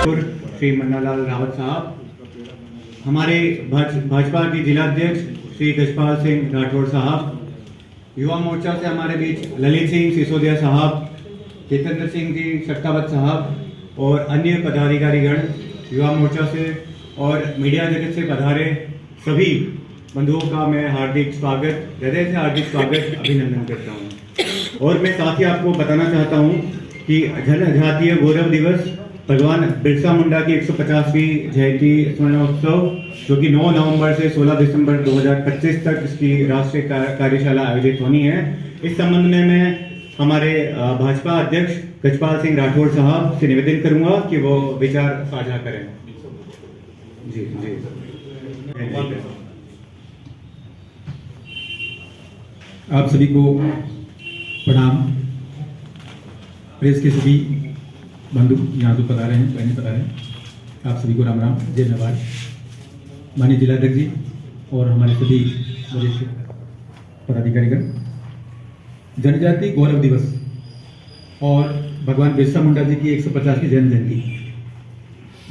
श्री मन्नालाल रावत साहब, हमारे भाजपा के जिलाध्यक्ष श्री गजपाल सिंह राठौड़ साहब, युवा मोर्चा से हमारे बीच ललित सिंह सिसोदिया साहब, जितेंद्र सिंह जी सट्टावत साहब और अन्य पदाधिकारीगण, युवा मोर्चा से और मीडिया जगत से पधारे सभी बंधुओं का मैं हार्दिक स्वागत, हृदय से हार्दिक स्वागत अभिनंदन करता हूं। और मैं साथ ही आपको बताना चाहता हूं कि जनजातीय गौरव दिवस भगवान बिरसा मुंडा की 150वीं जयंती स्मरणोत्सव, जो कि 9 नवंबर से 16 दिसंबर 2025 तक इसकी राष्ट्रीय कार्यशाला आयोजित होनी है। इस संबंध में मैं हमारे भाजपा अध्यक्ष गजपाल सिंह राठौड़ साहब से निवेदन करूंगा कि वो विचार साझा करें। जी जी। आप सभी को प्रणाम। प्रेस के सभी बंधु यहाँ तो पधारे हैं, पहले पधारे हैं, आप सभी को राम राम, जय नवाज। माननीय जिलाध्यक्ष जी और हमारे सभी वरिष्ठ पदाधिकारीगण, जनजाति गौरव दिवस और भगवान बिरसा मुंडा जी की 150वीं जन्म जयंती,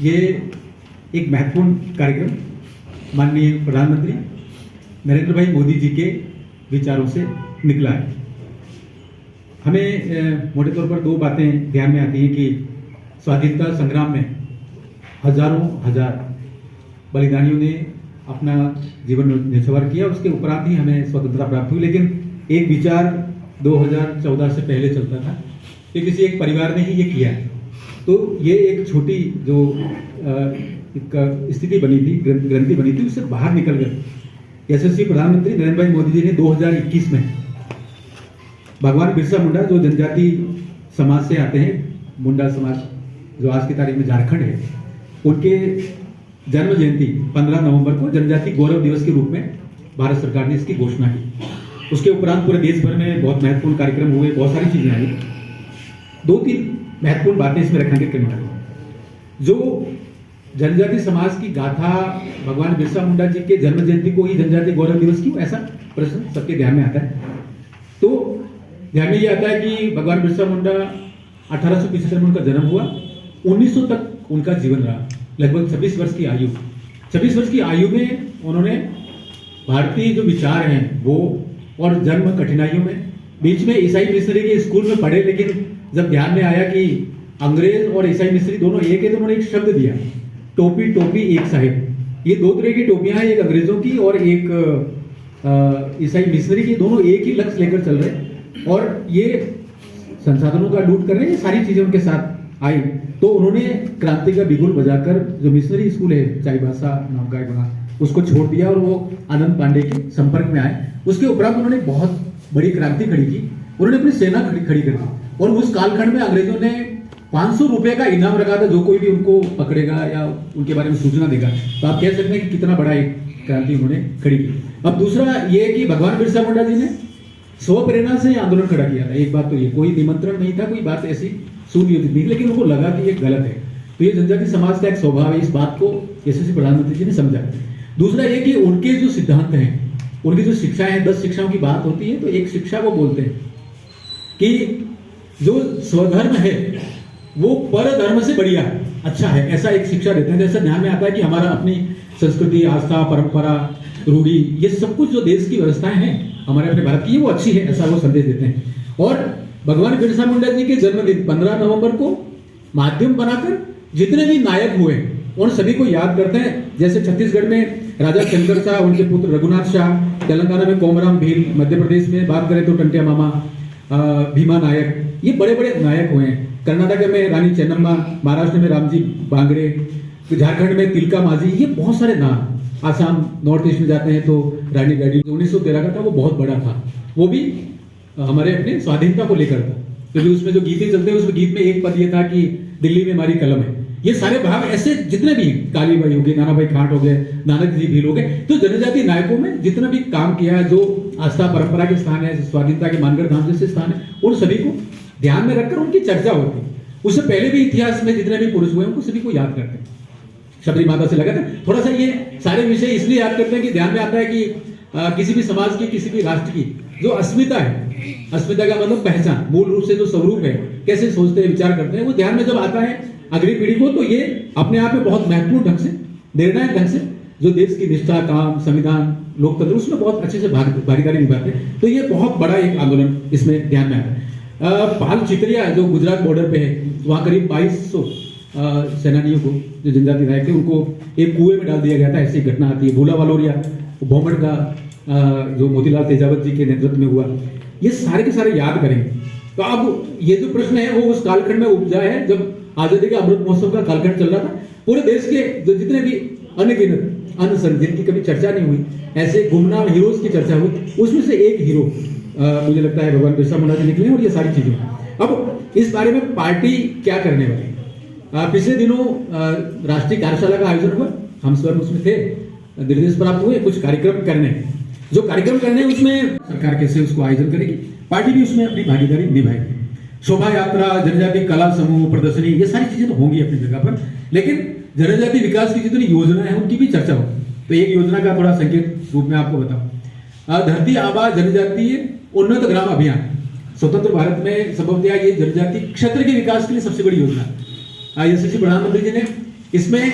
ये एक महत्वपूर्ण कार्यक्रम माननीय प्रधानमंत्री नरेंद्र भाई मोदी जी के विचारों से निकला है। हमें मोटे तौर पर दो बातें ध्यान में आती हैं कि स्वाधीनता संग्राम में हजार बलिदानियों ने अपना जीवन न्यौछावर किया, उसके उपरांत ही हमें स्वतंत्रता प्राप्त हुई। लेकिन एक विचार 2014 से पहले चलता था कि किसी एक परिवार ने ही ये किया है। तो ये एक छोटी जो स्थिति बनी थी, ग्रंथि बनी थी, उससे बाहर निकल गए। यशस्वी प्रधानमंत्री नरेंद्र भाई मोदी जी ने 2021 में भगवान बिरसा मुंडा, जो जनजाति समाज से आते हैं, मुंडा समाज जो आज की तारीख में झारखंड है, उनके जन्म जयंती 15 नवंबर को जनजाति गौरव दिवस के रूप में भारत सरकार ने इसकी घोषणा की। उसके उपरांत पूरे देश भर में बहुत महत्वपूर्ण कार्यक्रम हुए, बहुत सारी चीजें आई। 2-3 महत्वपूर्ण बातें इसमें रेखांकित करने वाली। जो जनजाति समाज की गाथा भगवान बिरसा मुंडा जी के जन्म जयंती को ही जनजाति गौरव दिवस क्यों, ऐसा प्रश्न सबके ध्यान में आता है। तो ध्यान में ये आता है कि भगवान बिरसा मुंडा 1875 में उनका जन्म हुआ, 1900 तक उनका जीवन रहा, लगभग 26 वर्ष की आयु। 26 वर्ष की आयु में उन्होंने भारतीय जो विचार हैं वो, और जन्म कठिनाइयों में, बीच में ईसाई मिशनरी के स्कूल में पढ़े, लेकिन जब ध्यान में आया कि अंग्रेज और ईसाई मिशनरी दोनों एक है, तो उन्होंने एक शब्द दिया, टोपी टोपी एक साहेब। ये 2 तरह की टोपियां हैं, एक अंग्रेजों की और एक ईसाई मिशनरी की, दोनों एक ही लक्ष्य लेकर चल रहे हैं और ये संसाधनों का लूट कर रहे हैं। ये सारी चीजें उनके साथ आई, तो उन्होंने क्रांति का बिगुल बजाकर जो मिशनरी स्कूल है चाईबासा नाम का बना, उसको छोड़ दिया और वो आनंद पांडे के संपर्क में आए। उसके उपरांत उन्होंने बहुत बड़ी क्रांति खड़ी की, उन्होंने अपनी सेना खड़ी कर दी। और उस कालखंड में अंग्रेजों ने 500 रुपए का इनाम रखा था, जो कोई भी उनको पकड़ेगा या उनके बारे में सूचना देगा। तो आप कह सकते हैं कि कितना बड़ा एक क्रांति उन्होंने खड़ी की। अब दूसरा ये कि भगवान बिरसा मुंडा जी ने स्व प्रेरणा से आंदोलन खड़ा किया था। एक बात तो ये, कोई निमंत्रण नहीं था, कोई बात ऐसी सुनियोजित नहीं, लेकिन उनको लगा कि ये गलत है। तो ये जनजाति समाज का एक स्वभाव है, इस बात को यशस्वी प्रधानमंत्री जी ने समझा। दूसरा ये कि उनके जो सिद्धांत हैं, उनकी जो शिक्षाएं हैं, 10 शिक्षाओं की बात होती है, तो एक शिक्षा वो बोलते हैं कि जो स्वधर्म है वो पर धर्म से बढ़िया अच्छा है, ऐसा एक शिक्षा देते हैं। जैसा ध्यान में आता है कि हमारा अपनी संस्कृति, आस्था, परंपरा, रूढ़ी, ये सब कुछ जो देश की व्यवस्थाएं हैं हमारे अपने भारत की, वो अच्छी है, ऐसा वो संदेश देते हैं। और भगवान बिरसा मुंडा जी के जन्मदिन 15 नवंबर को माध्यम बनाकर जितने भी नायक हुए उन सभी को याद करते हैं। जैसे छत्तीसगढ़ में राजा शंकर शाह, उनके पुत्र रघुनाथ शाह, तेलंगाना में कोमराम भील, मध्य प्रदेश में बात करें तो टंटिया मामा, भीमा नायक, ये बड़े बड़े नायक हुए हैं। कर्नाटक में रानी चेन्नम्मा, महाराष्ट्र में रामजी बांगड़े, झारखंड में तिलका मांझी, ये बहुत सारे नाम। आसाम, नॉर्थ ईस्ट में जाते हैं तो रानी गाड़ी, जो 1913 का था वो बहुत बड़ा था, वो भी हमारे अपने स्वाधीनता को लेकर था। क्योंकि उसमें जो गीतें चलते हैं, उसमें गीत में एक पद ये था कि दिल्ली में हमारी कलम है। ये सारे भाव ऐसे जितने भी, काली बाई हो गए, नाना भाई खाट हो गए, नानक जी भील हो गए, तो जनजाति नायकों में जितना भी काम किया है, जो आस्था परंपरा के स्थान है, स्वाधीनता के मानगढ़ धाम जैसे स्थान है, उन सभी को ध्यान में रखकर उनकी चर्चा होती है। उससे पहले भी इतिहास में जितने भी पुरुष हुए उनको सभी को याद करते हैं। शबरी माता से लगा था, थोड़ा सा ये सारे विषय इसलिए याद करते हैं कि ध्यान में आता है कि किसी भी समाज की, किसी भी राष्ट्र की जो अस्मिता है, अस्मिता का मतलब पहचान, मूल रूप से जो स्वरूप है, कैसे सोचते हैं, विचार करते हैं, वो ध्यान में जब आता है अगली पीढ़ी को, तो ये अपने आप में बहुत महत्वपूर्ण ढंग से, निर्णायक ढंग से जो देश की निष्ठा, काम, संविधान, लोकतंत्र, उसमें बहुत अच्छे से भागीदारी निभाते हैं। तो ये बहुत बड़ा एक आंदोलन इसमें ध्यान में आता है। पाल चितरिया जो गुजरात बॉर्डर पे है, वहाँ करीब 2200 सेनानियों को, जो जनजाति नायक थे, उनको एक कुएं में डाल दिया गया था। ऐसी घटना आती है। भोला वालोरिया भौमड़ का जो मोतीलाल तेजावत जी के नेतृत्व में हुआ, ये सारे के सारे याद करेंगे। तो अब ये जो प्रश्न है वो उस कालखंड में उपजा है जब आजादी का अमृत महोत्सव का कालखंड चल रहा था। पूरे देश के जो जितने भी अनगिनत अनसन जिनकी कभी चर्चा नहीं हुई, ऐसे गुमनाम हीरोज की चर्चा हुई, उसमें से एक हीरो मुझे लगता है भगवान बिरसा मुंडा जी निकले हैं। और ये सारी चीजें, अब इस बारे में पार्टी क्या करने वाली है। पिछले दिनों राष्ट्रीय कार्यशाला का आयोजन हुआ, हम स्वयं उसमें थे, निर्देश प्राप्त हुए कुछ कार्यक्रम करने। जो कार्यक्रम करने उसमें सरकार कैसे उसको आयोजन करेगी, पार्टी भी उसमें अपनी भागीदारी निभाएगी। शोभा यात्रा, जनजातीय कला समूह, प्रदर्शनी, ये सारी चीजें तो होंगी अपनी जगह पर, लेकिन जनजातीय विकास की जितनी योजना है उनकी भी चर्चा हो। तो एक योजना का थोड़ा संकेत रूप में आपको बताऊं, धरती आबा जनजातीय उन्नत ग्राम अभियान। स्वतंत्र भारत में संभवतः ये जनजातीय क्षेत्र के विकास के लिए सबसे बड़ी योजना। यशस्वी प्रधानमंत्री जी ने इसमें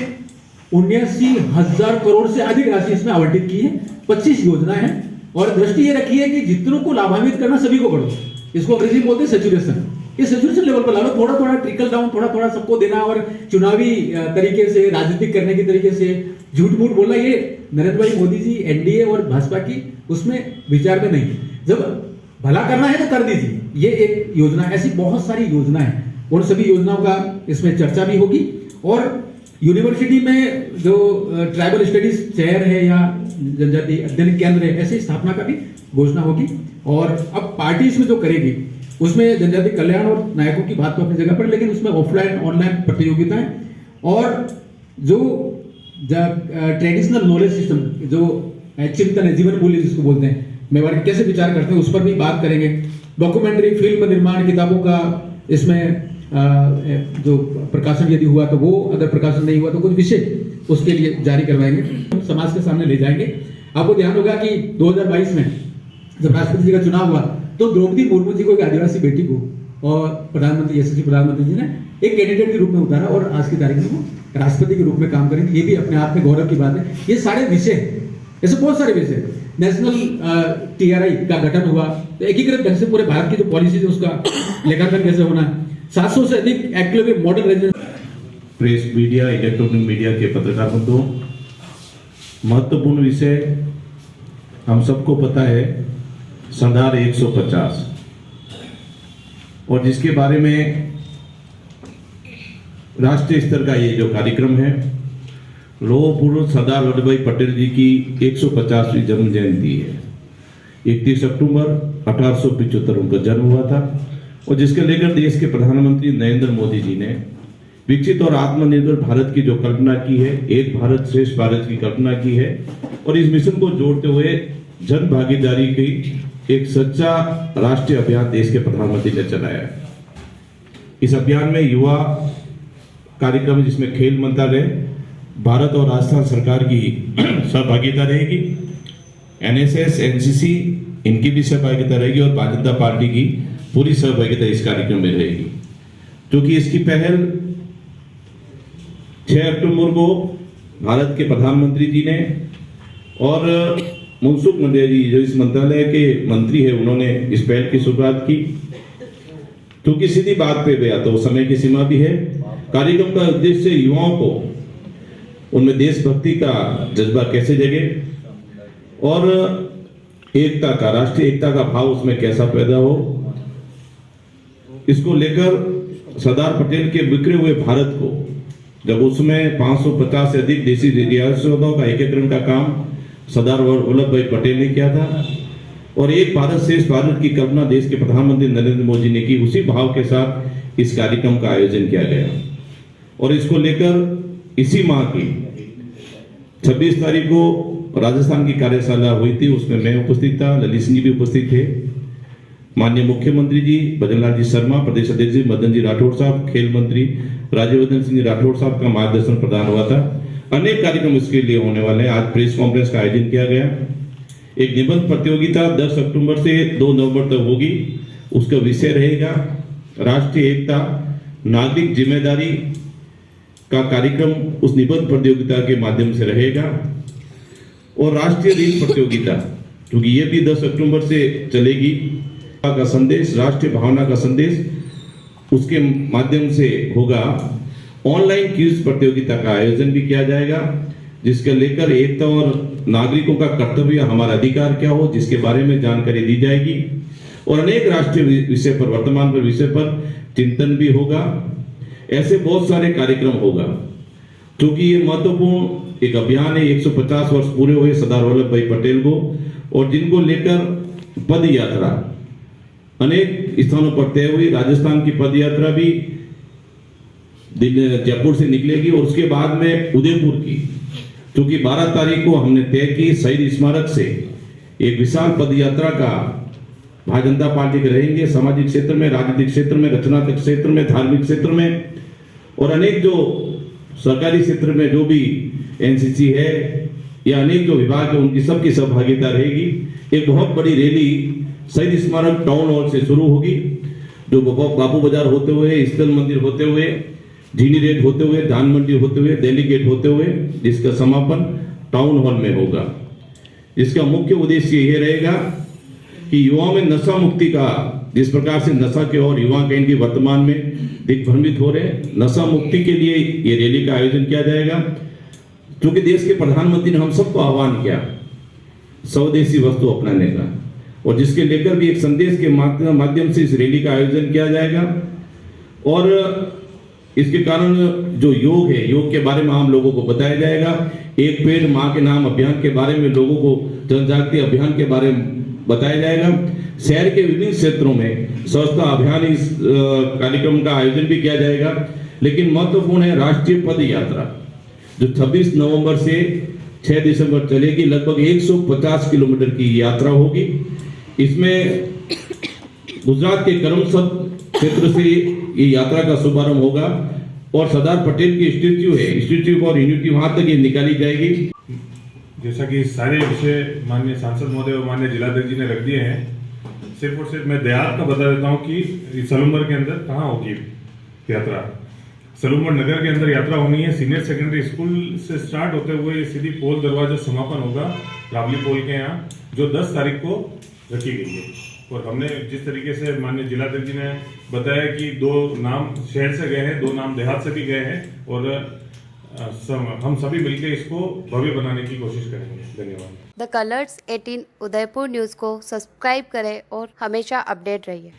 79,000 करोड़ से अधिक राशि इसमें आवंटित की है। 25 योजना है और दृष्टि ये रखी है कि जितनों को लाभान्वित करना सभी को करो। इसको अंग्रेजी में बोलते हैं सैचुरेशन। ये सैचुरेशन लेवल पर लाओ, थोड़ा थोड़ा ट्रिकल डाउन, थोड़ा थोड़ा सबको देना और चुनावी तरीके से, राजनीतिक करने के तरीके से झूठ मूठ बोलना, ये नरेंद्र भाई मोदी जी, एनडीए और भाजपा की उसमें विचार में नहीं। जब भला करना है तो कर दीजिए। ये एक योजना, ऐसी बहुत सारी योजना है। उन सभी योजनाओं का इसमें चर्चा भी होगी। और यूनिवर्सिटी में जो ट्राइबल स्टडीज चेयर है या जनजाति अध्ययन केंद्र है, ऐसी स्थापना का भी घोषणा होगी। और अब पार्टी इसमें जो करेगी उसमें जनजाति कल्याण और नायकों की बात तो अपनी जगह पर, लेकिन उसमें ऑफलाइन ऑनलाइन प्रतियोगिताएं और जो ट्रेडिशनल नॉलेज सिस्टम, जो चिंतन है, जीवन मूल्य जिसको बोलते हैं, मेवाड़ी कैसे विचार करते हैं, उस पर भी बात करेंगे। डॉक्यूमेंट्री, फिल्म निर्माण, किताबों का इसमें जो प्रकाशन यदि हुआ तो वो, अगर प्रकाशन नहीं हुआ तो कुछ विषय उसके लिए जारी करवाएंगे, समाज के सामने ले जाएंगे। आपको ध्यान होगा कि 2022 में जब राष्ट्रपति जी का चुनाव हुआ तो द्रौपदी मुर्मू जी को, एक आदिवासी बेटी को, और प्रधानमंत्री, यशस्वी प्रधानमंत्री जी ने एक कैंडिडेट के रूप में उतारा और आज की तारीख में वो राष्ट्रपति के रूप में काम करेंगे। ये भी अपने आप में गौरव की बात है। ये सारे विषय, ऐसे बहुत सारे विषय। नेशनल टीआरआई का गठन हुआ, तो एकीकृत ढंग से पूरे भारत की जो पॉलिसी है उसका लेखांकन कैसे होना है। 700 से अधिक active model residence. Press media, electronic media के पत्रकार बंधुओं, महत्वपूर्ण विषय हम सबको पता है, संधार 150, और जिसके बारे में राष्ट्रीय स्तर का ये जो कार्यक्रम है, लोह पुरुष सरदार वल्लभ भाई पटेल जी की 150वीं जन्म जयंती है। 31 अक्टूबर 1875 उनका जन्म हुआ था, और जिसके लेकर देश के प्रधानमंत्री नरेंद्र मोदी जी ने विकसित और आत्मनिर्भर भारत की जो कल्पना की है, एक भारत श्रेष्ठ भारत की कल्पना की है, और इस मिशन को जोड़ते हुए जन भागीदारी की एक सच्चा राष्ट्रीय अभियान देश के प्रधानमंत्री ने चलाया है। इस अभियान में युवा कार्यक्रम, जिसमें खेल मंत्रालय, भारत और राजस्थान सरकार की सहभागिता रहेगी, एनएसएस, एनसीसी, इनकी भी सहभागिता रहेगी, और भारतीय जनता पार्टी की पूरी सहभागिता इस कार्यक्रम में रहेगी। क्योंकि इसकी पहल 6 अक्टूबर को भारत के प्रधानमंत्री जी ने और मनसुख मंडाविया जी, जो इस मंत्रालय के मंत्री है, उन्होंने इस पहल की शुरुआत की। क्योंकि सीधी बात पे गया तो समय की सीमा भी है। कार्यक्रम का उद्देश्य युवाओं को, उनमें देशभक्ति का जज्बा कैसे जगे और एकता का, राष्ट्रीय एकता का भाव उसमें कैसा पैदा हो, इसको लेकर सरदार पटेल के बिखरे हुए भारत को, जब उसमें 550 से अधिक देशी रियासतों का एकीकरण का काम सरदार वल्लभ भाई पटेल ने किया था, और एक भारत श्रेष्ठ भारत की कल्पना देश के प्रधानमंत्री नरेंद्र मोदी ने की, उसी भाव के साथ इस कार्यक्रम का आयोजन किया गया। और इसको लेकर इसी माह की 26 तारीख को राजस्थान की कार्यशाला हुई थी, उसमें मैं उपस्थित था, ललित सिंह जी भी उपस्थित थे, माननीय मुख्यमंत्री जी भजनलाल जी शर्मा, प्रदेश अध्यक्ष जी मदन जी राठौड़ साहब, खेल मंत्री राज्यवर्धन सिंह जी राठौड़ साहब का मार्गदर्शन प्रदान हुआ था। अनेक कार्यक्रम इसके लिए होने वाले हैं। आज प्रेस कॉन्फ्रेंस का आयोजन किया गया। एक निबंध प्रतियोगिता 10 अक्टूबर से 2 नवंबर तक होगी। उसका विषय रहेगा राष्ट्रीय एकता, नागरिक जिम्मेदारी का कार्यक्रम उस निबंध प्रतियोगिता के माध्यम से रहेगा। और राष्ट्रीय रील प्रतियोगिता, क्योंकि ये भी 10 अक्टूबर से चलेगी, का संदेश, राष्ट्रीय भावना का संदेश, उसके माध्यम से होगा। ऑनलाइन क्विज प्रतियोगिता का आयोजन भी किया जाएगा, जिसके लेकर एकता और नागरिकों का कर्तव्य, हमारा अधिकार क्या हो, जिसके बारे में जानकारी दी जाएगी। और अनेक राष्ट्रीय विषय पर, वर्तमान पर विषय पर चिंतन भी होगा। ऐसे बहुत सारे कार्यक्रम होगा, क्योंकि ये महत्वपूर्ण एक अभियान है। 150 वर्ष पूरे हुए सरदार वल्लभ भाई पटेल को, और जिनको लेकर पद यात्रा अनेक स्थानों पर तय हुई। राजस्थान की पद यात्रा भी जयपुर से निकलेगी, और उसके बाद में उदयपुर की, क्योंकि 12 तारीख को हमने तय की शहीद स्मारक से एक विशाल पद यात्रा का भारतीय जनता पार्टी के रहेंगे। सामाजिक क्षेत्र में, राजनीतिक क्षेत्र में, रचनात्मक क्षेत्र में, धार्मिक क्षेत्र में, और अनेक जो सरकारी क्षेत्र में जो भी एनसीसी है या अनेक जो विभाग है, उनकी सबकी सहभागिता रहेगी। एक बहुत बड़ी रैली शहीद स्मारक टाउन हॉल से शुरू होगी, जो बापू बाजार होते हुए, स्थल मंदिर होते हुए, जीनी रेट होते हुए, धान मंडी होते हुए, दिल्ली गेट होते हुए, जिसका समापन टाउन हॉल में होगा। इसका मुख्य उद्देश्य यह रहेगा कि युवाओं में नशा मुक्ति का, जिस प्रकार से नशा के और युवा कहीं की वर्तमान में दिग्भ्रमित हो रहे हैं, नशा मुक्ति के लिए ये रैली का आयोजन किया जाएगा। क्योंकि देश के प्रधानमंत्री ने हम सबको आह्वान किया स्वदेशी वस्तु अपनाने का, और जिसके लेकर भी एक संदेश के माध्यम से इस रैली का आयोजन किया जाएगा। और इसके कारण जो योग है, योग के बारे में आम लोगों को बताया जाएगा। एक पेड़ मां के नाम अभियान के बारे में लोगों को, जनजागृति अभियान के बारे में बताया जाएगा। शहर के विभिन्न क्षेत्रों में स्वच्छता अभियान, इस कार्यक्रम का आयोजन भी किया जाएगा। लेकिन महत्वपूर्ण है राष्ट्रीय पद यात्रा, जो 26 नवंबर से 6 दिसंबर चलेगी। लगभग 150 किलोमीटर की यात्रा होगी। इसमें गुजरात के करमसद क्षेत्र से ये यात्रा का शुभारंभ होगा, और सरदार पटेल की स्टैच्यू है, स्टैच्यू फॉर यूनिटी, वहां तक ये निकाली जाएगी। जैसा कि सारे विषय माननीय सांसद महोदय और माननीय जिलाध्यक्ष जी ने रख दिए हैं, सिर्फ और सिर्फ मैं देहात का बता देता हूँ कि सलूमर के अंदर कहाँ होगी यात्रा। सलूमर नगर के अंदर यात्रा होनी है। सीनियर सेकेंडरी स्कूल से स्टार्ट होते हुए सीधी पोल दरवाजा समापन होगा रावली पोल के यहाँ, जो 10 तारीख को रखी गई है। और हमने जिस तरीके से माननीय जिलाध्यक्ष जी ने बताया कि 2 नाम शहर से गए हैं, 2 नाम देहात से भी गए हैं, और हम सभी मिलकर इसको भव्य बनाने की कोशिश करेंगे। धन्यवाद। द कलर्स 18 उदयपुर न्यूज़ को सब्सक्राइब करें और हमेशा अपडेट रहिए।